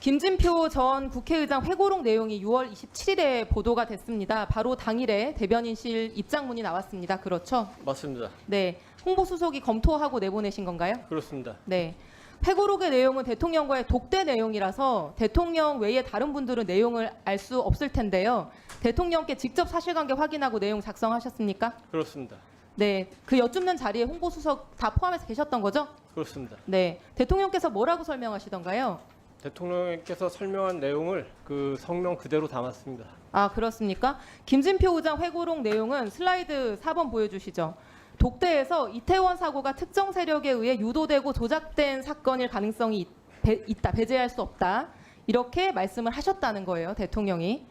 김진표 전 국회의장 회고록 내용이 6월 27일에 보도가 됐습니다. 바로 당일에 대변인실 입장문이 나왔습니다. 그렇죠? 맞습니다. 네. 홍보수석이 검토하고 내보내신 건가요? 그렇습니다. 네. 회고록의 내용은 대통령과의 독대 내용이라서 대통령 외에 다른 분들은 내용을 알 수 없을 텐데요. 대통령께 직접 사실관계 확인하고 내용 작성하셨습니까? 그렇습니다. 네. 그 여쭙는 자리에 홍보수석 다 포함해서 계셨던 거죠? 그렇습니다. 네. 대통령께서 뭐라고 설명하시던가요? 대통령께서 설명한 내용을 그 성명 그대로 담았습니다. 아, 그렇습니까? 김진표 의장 회고록 내용은 슬라이드 4번 보여주시죠. 독대에서 이태원 사고가 특정 세력에 의해 유도되고 조작된 사건일 가능성이 있다. 배제할 수 없다. 이렇게 말씀을 하셨다는 거예요. 대통령이.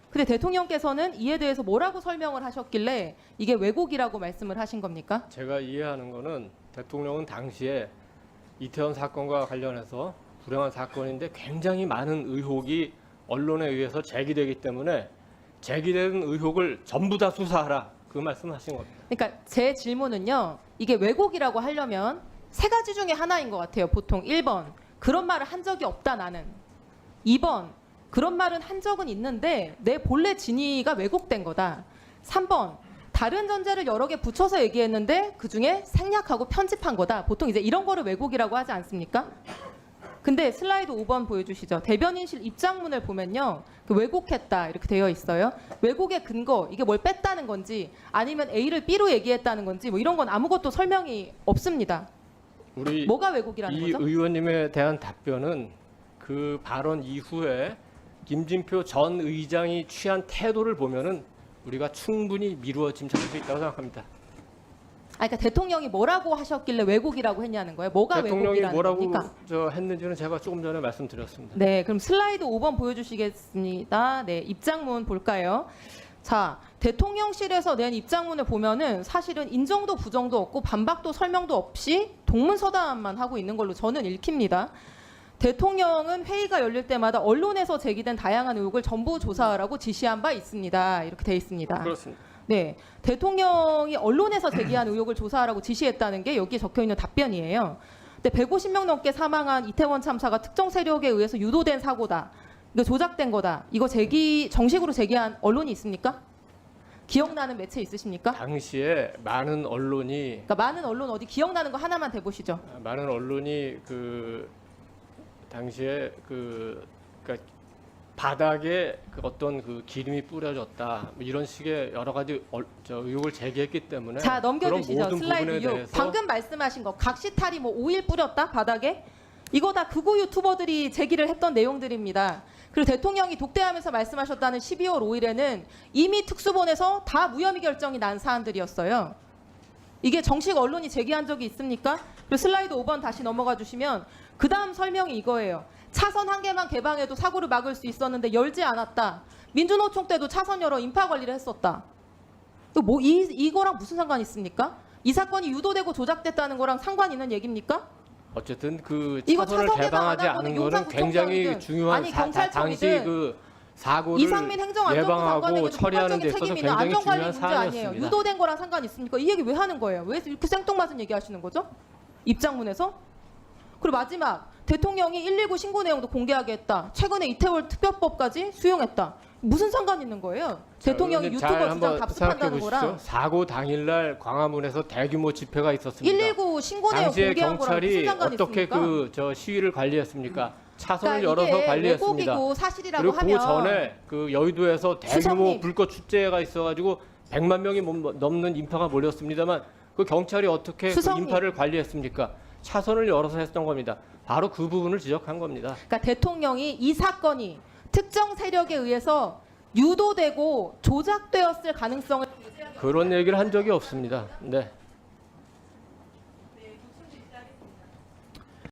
근데 대통령께서는 이에 대해서 뭐라고 설명을 하셨길래 이게 왜곡이라고 말씀을 하신 겁니까? 제가 이해하는 거는 대통령은 당시에 이태원 사건과 관련해서 불행한 사건인데 굉장히 많은 의혹이 언론에 의해서 제기되기 때문에 제기된 의혹을 전부 다 수사하라. 그 말씀하신 겁니다. 그러니까 제 질문은요. 이게 왜곡이라고 하려면 세 가지 중에 하나인 것 같아요. 보통 1번 그런 말을 한 적이 없다 나는. 2번 그런 말은 한 적은 있는데 내 본래 진위가 왜곡된 거다. 3번 다른 전제를 여러 개 붙여서 얘기했는데 그중에 생략하고 편집한 거다. 보통 이제 이런 거를 왜곡이라고 하지 않습니까? 근데 슬라이드 5번 보여주시죠. 대변인실 입장문을 보면요. 그 왜곡했다 이렇게 되어 있어요. 왜곡의 근거 이게 뭘 뺐다는 건지 아니면 A를 B로 얘기했다는 건지 뭐 이런 건 아무것도 설명이 없습니다. 우리 뭐가 왜곡이라는 이 거죠? 의원님에 대한 답변은 그 발언 이후에 김진표 전 의장이 취한 태도를 보면은 우리가 충분히 미루어짐 잡을 수 있다고 생각합니다. 그러니까 대통령이 뭐라고 하셨길래 왜곡이라고 했냐는 거예요. 뭐가 대통령이 왜곡이라는 뭐라고 겁니까? 했는지는 제가 조금 전에 말씀드렸습니다. 네, 그럼 슬라이드 5번 보여주시겠습니다. 네, 입장문 볼까요? 자, 대통령실에서 낸 입장문을 보면은 사실은 인정도 부정도 없고 반박도 설명도 없이 동문서답만 하고 있는 걸로 저는 읽힙니다. 대통령은 회의가 열릴 때마다 언론에서 제기된 다양한 의혹을 전부 조사하라고 지시한 바 있습니다. 이렇게 돼 있습니다. 그렇습니다. 네, 대통령이 언론에서 제기한 의혹을 조사하라고 지시했다는 게 여기에 적혀 있는 답변이에요. 근데 150명 넘게 사망한 이태원 참사가 특정 세력에 의해서 유도된 사고다. 이거 조작된 거다. 이거 정식으로 제기한 언론이 있습니까? 기억나는 매체 있으십니까? 당시에 많은 언론이 그러니까 많은 언론 어디 기억나는 거 하나만 대보시죠. 많은 언론이 그 당시에 그러니까 바닥에 그 어떤 그 기름이 뿌려졌다 뭐 이런 식의 여러 가지 의혹을 제기했기 때문에 자, 넘겨주시죠. 그런 모든 슬라이드 부분에 6. 대해서 방금 말씀하신 거 각시탈이 뭐 오일 뿌렸다 바닥에 이거 다 극우 유튜버들이 제기를 했던 내용들입니다. 그리고 대통령이 독대하면서 말씀하셨다는 12월 5일에는 이미 특수본에서 다 무혐의 결정이 난 사안들이었어요. 이게 정식 언론이 제기한 적이 있습니까? 그리고 슬라이드 5번 다시 넘어가 주시면 그 다음 설명이 이거예요. 차선 한 개만 개방해도 사고를 막을 수 있었는데 열지 않았다. 민주노총 때도 차선 열어 인파 관리를 했었다. 뭐 이거랑 무슨 상관이 있습니까? 이 사건이 유도되고 조작됐다는 거랑 상관 있는 얘기입니까? 어쨌든 그 이거 차선을 차선 개방하지 개방 안 않은 하고는 거는 굉장히 용산구청장이든 중요한 아니, 경찰청이든 당시 그 사고를 이상민 행정안전부장관에게도 예방하고 처리하는 데 폭발적인 있어서 책임이 있는 굉장히 안전관리 중요한 문제 아니에요. 사안이었습니다. 유도된 거랑 상관이 있습니까? 이 얘기 왜 하는 거예요? 왜 이렇게 생뚱맞은 얘기 하시는 거죠? 입장문에서? 그리고 마지막 대통령이 119 신고 내용도 공개하게 했다. 최근에 이태원 특별법까지 수용했다. 무슨 상관 있는 거예요? 대통령이 의원님, 유튜버 잘 주장 한번 답습한다는 생각해 거랑 보십시오. 사고 당일날 광화문에서 대규모 집회가 있었습니다. 119 신고 내용 당시에 공개한 거랑 무슨 경찰이 상관이 어떻게 있습니까? 그 시위를 관리했습니까? 차선을 그러니까 열어서 이게 관리했습니다. 왜곡이고 사실이라고 그리고 하면 그 전에 그 여의도에서 대규모 수석님. 불꽃 축제가 있어가지고 100만 명이 넘는 인파가 몰렸습니다만 그 경찰이 어떻게 그 수석님. 인파를 관리했습니까? 차선을 열어서 했던 겁니다. 바로 그 부분을 지적한 겁니다. 그러니까 대통령이 이 사건이 특정 세력에 의해서 유도되고 조작되었을 가능성을 그런 얘기를 한 적이 없습니다. 네.